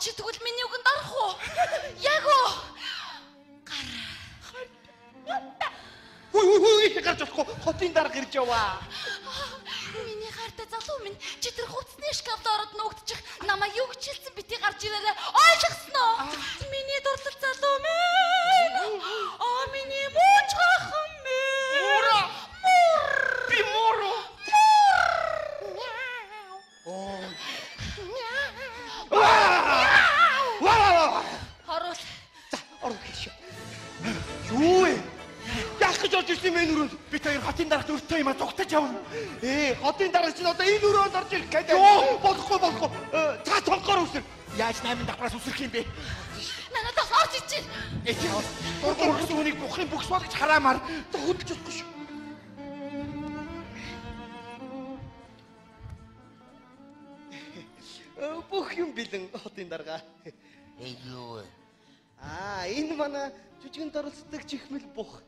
чи тэгвэл миний үгэнд арах уу? Яг уу. Хүй гарч болохгүй. Хотын дарга ирж яваа. Миний хайртай залуу минь чи тэр хувцсны шкафд ороод нуугдчих. Намайг юу гэж хэлсэн бити гарч ирээрээ ойлгосон уу? Миний дурлал залуу минь. Миний муучхан минь. Муура. Би мууро. Орол. За, орол гэж. Юу вэ? Яах гэж орж ирсэн мэн өрөөнд? Бид хоёр хотын дарагт өртөө юм а зугтаж явна. Хотын дарагч нь одоо энэ өрөөнд орж ирэх гэдэг. Юу? Болохгүй. Та цонхоор үсэр. Яаж 8 давхраас үсрэх юм бэ? Надаас орж ичээ. Яа. Гурган хүнийг бухын бүхс болгож хараамаар хөдөлж чадахгүй шүү. Бүх юм бэлэн хотын дарга. Юу вэ? Энэ манай жүжигэнд оролцдог чихмэл бух.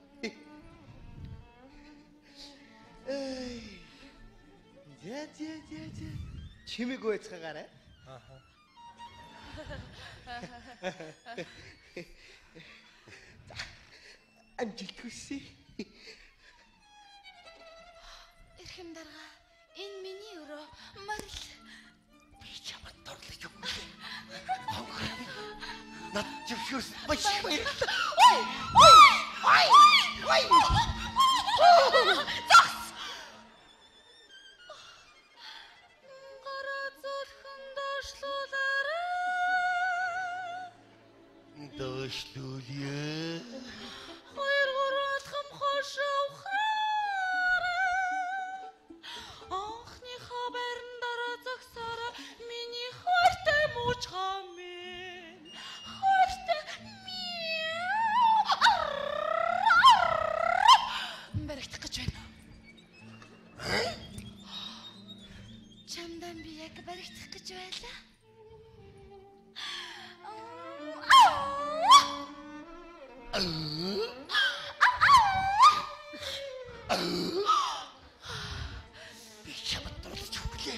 За. Чимэг байцгаагаарай. За. Амжилт хүсье. Эрхэм дарга. Энэ миний өрөө морил. Би чамд торлож юм. Над жившүүс маш баярлалаа. Ой. Загс. Гарацолхон доошлуулаарай. Доошлуулъя. 2-3 алхам хошоухаарай. Анхныхаа байранд дараа загсаараа миний хайртай муучхан минь. Хайртай баригдах гэж байна. Чамдан би яг баригдах гэж байлаа. Би чамд торлож өглөө.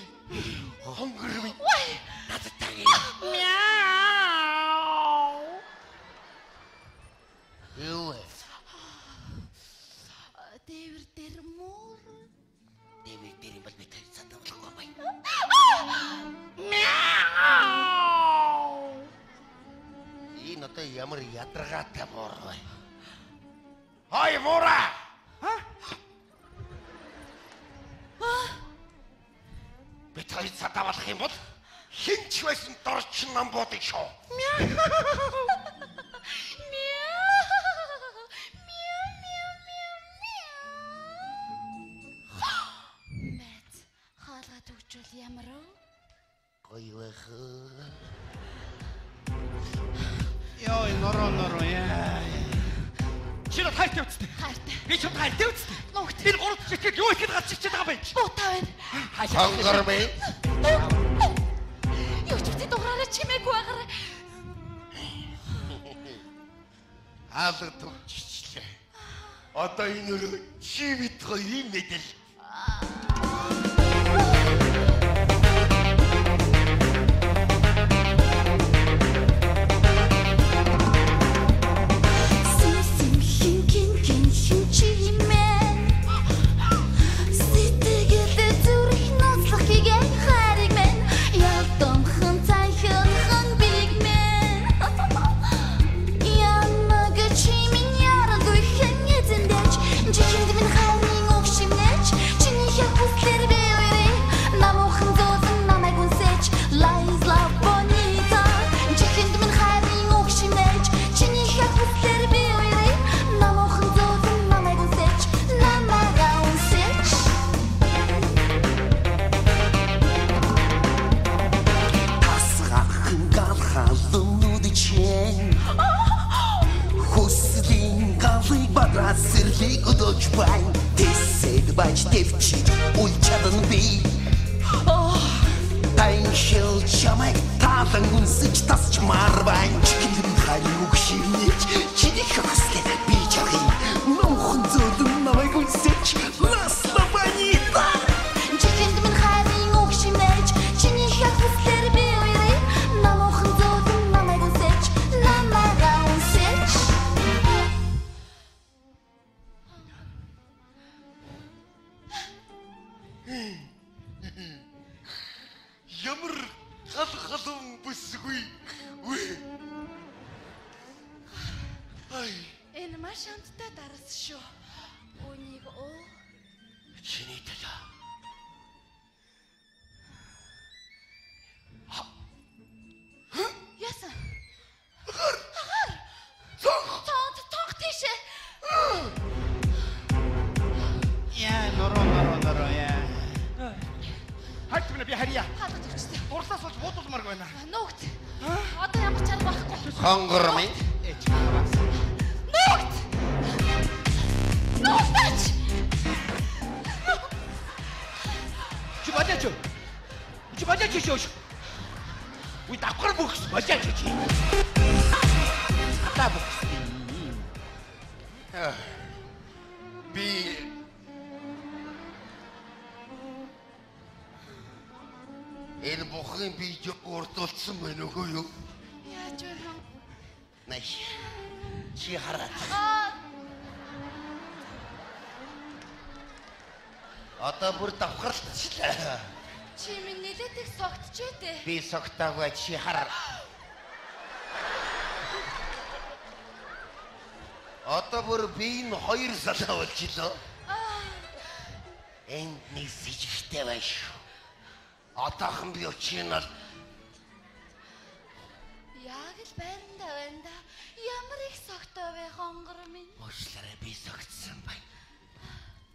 Хонгор минь. Надад таг. Мяу. Юу вэ? Дэвэр дээр муур. Дэвэр дээр бол би тэр цаатаа болохгүй бай. Мяу. Энэ одоо ямар ядаргаатай муур вэ? Хой муура! Би тэр цаатаа болох юм бол хинч байсан дорч нам бодыг шоо. Мэт хаалгаад өгчүүл ямар уу? Гоё байх. Йой, норо яа. Чи хайртай үстэй. Хайртай. Би ч хайртай үстэй. Нуугт. Тэр гурав чичээд юу ихэд гарч ирчээд байгаа юм бэ? Бутаа байна. Хонгор минь. Юу ч бити дугаараа чимээгүй байгаарай. Хаалт төвчлээ. Одоо энэ өрөө чи бит хоёрын мэдэл. Сэрлийг өдөөж байна. Тэсэд бач төвчид үлчадан би. Тайн хэл чамайг таалан үнсэж тасчмаар байна. Чихэн хайр өгшивнэж чиний хөслөд би чахин. Нуухан зөдөн намайг үнсэж ласла банита. Чихэн минь хайрын өгшивнэж чиний хөслөд би уйрэ. Нуухан зөдөн шанттай дарс шүү. Үнийг оо. Чиний талаа. Яасан? Цог тийшээ. Яа, нороо яа. Хайч минь би харьяа. Хаалт өгчтэй. Дурлаас болж буудуулмаарг байна. Нүгт. Одоо ямар ч арга байхгүй. Хонгор минь. Нүгт. Нүгтач. Чи бадяч шүү. Уй давхар бүхс бадяч чи. Ата бүхс. Би энэ бохын видео урдуулсан байна уу юу? Яаж вэ? Найш. Чи хараад. Одоо бүр давхарлчлаа. Чи минь нэлээд их согтчээ дээ. Би согтаагүй чи хар. Одоо бүр би энэ хоёр салаа болчихлоо. Энд нэг сэжигтэй байна шүү. Одоохон би очинал. Яг л байна. Ямар их согтой вэ хонгор минь? Уучлаарай би согтсон байна.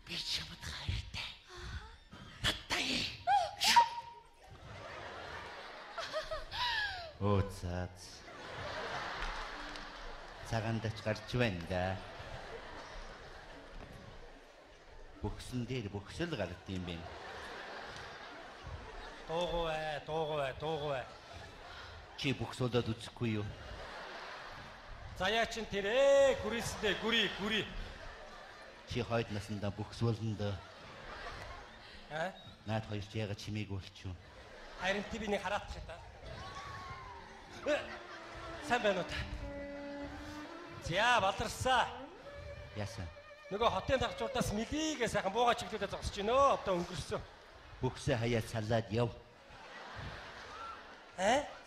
Би чамд хайртай. Надтай. Оо цаац. Цагаандач гарч байна да. Бүхсэн дээр бүхсэл гард юм бэ. Дуугуй. Чи бүхсөлдөөд үзэхгүй юу? Заяа чин тэрэ гүрийсдээ гүри. Чи хойд насандаа бүхсүүлэнд Аа? наад хоёр ч яга чимээг болчихв. Харин би нэг хараадах юм да. Сайн байна уу та? За баларсаа. Яасан? Нөгөө хотын дагчуудаас мэлийгээ сайхан буугаа чиглүүлээ зогсож байна өө. Одоо өнгөрсөн. Бүхсээ хаяа салаад яв.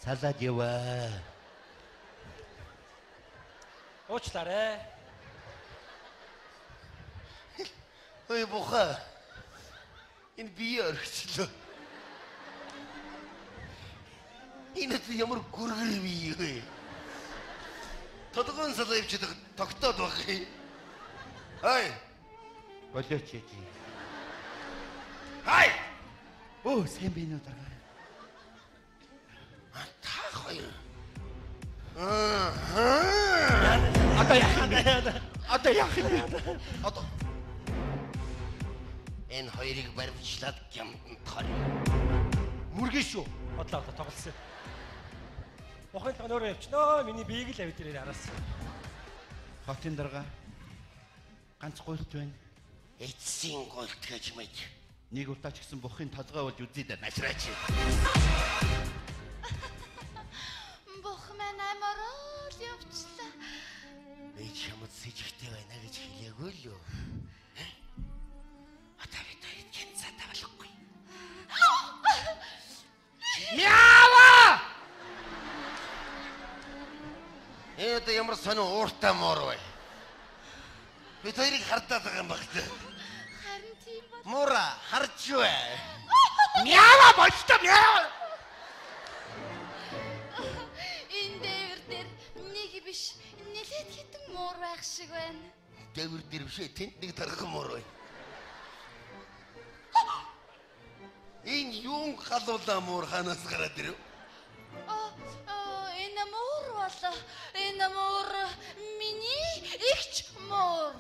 Салаад яваа. Уучлаарай. Ой боха. Энэ би өргөчлөө. Энэ ямар гүргэр бий вэ? Тодгон салаавч тогтоод баг. Хай. Болооч чи. Хай. Оо, сайн байна уу дараа. Та хоёр. Одоо яах юм? Одоо энэ хоёрыг баримтлаад гямтан тор. Мөргөн шүү. Бодлоо тоглосон. Бохын тань өөрөө явчихнаа. Миний биеийг л авид ирээ араас. Хотын дарга ганц гуйлт байна. Эцсийн голт гэж мэд. Нэг удаач гэсэн бохын толгой болж үзье да насраач. Бох мэн амарал явчлаа. Би чамд сэжигтэй байна гэж хэлээгүй л юу? Одоо би танд гинцаатай болохгүй. Мяава! Это ямар сонио ууртай муур бай. Би тэрийг хардаад байгаа юм багт. Харин тийм бол. Муура харж бай. Мяава болтой мяава! Энэ дээр нэг биш нэлээд хитэн муур байх шиг байна. Дэвэр дэрвшээ тэнд нэг тархах муур бай. Энэ юун халуулаа муур ханаас гараад ирэв? Энэ муур миний ихч муур.